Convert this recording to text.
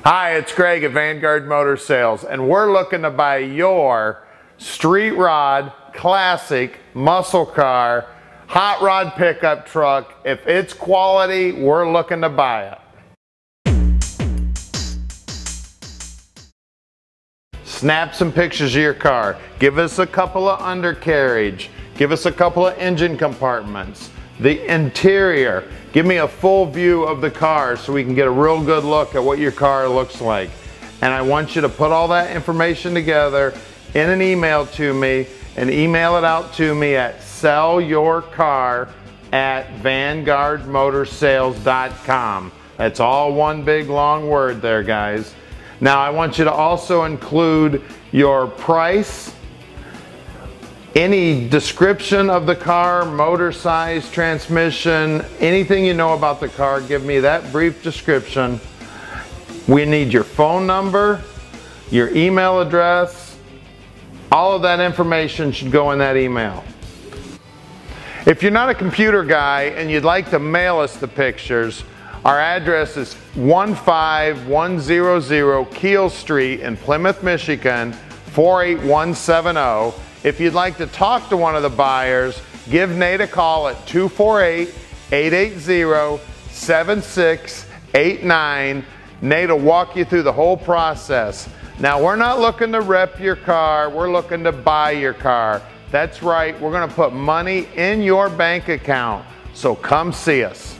Hi, it's Greg at Vangaurd Motor Sales, and we're looking to buy your street rod, classic, muscle car, hot rod pickup truck. If it's quality, we're looking to buy it. Snap some pictures of your car. Give us a couple of undercarriage. Give us a couple of engine compartments. The interior. Give me a full view of the car so we can get a real good look at what your car looks like. And I want you to put all that information together in an email to me and email it out to me at sellyourcar@vanguardmotorsales.com. That's all one big long word there, guys. Now I want you to also include your price, any description of the car, motor size, transmission, anything you know about the car, give me that brief description. We need your phone number, your email address, all of that information should go in that email. If you're not a computer guy and you'd like to mail us the pictures, our address is 15100 Keel Street in Plymouth, Michigan, 48170. If you'd like to talk to one of the buyers, give Nate a call at 248-880-7689. Nate will walk you through the whole process. Now, we're not looking to rep your car, we're looking to buy your car. That's right, we're gonna put money in your bank account, so come see us.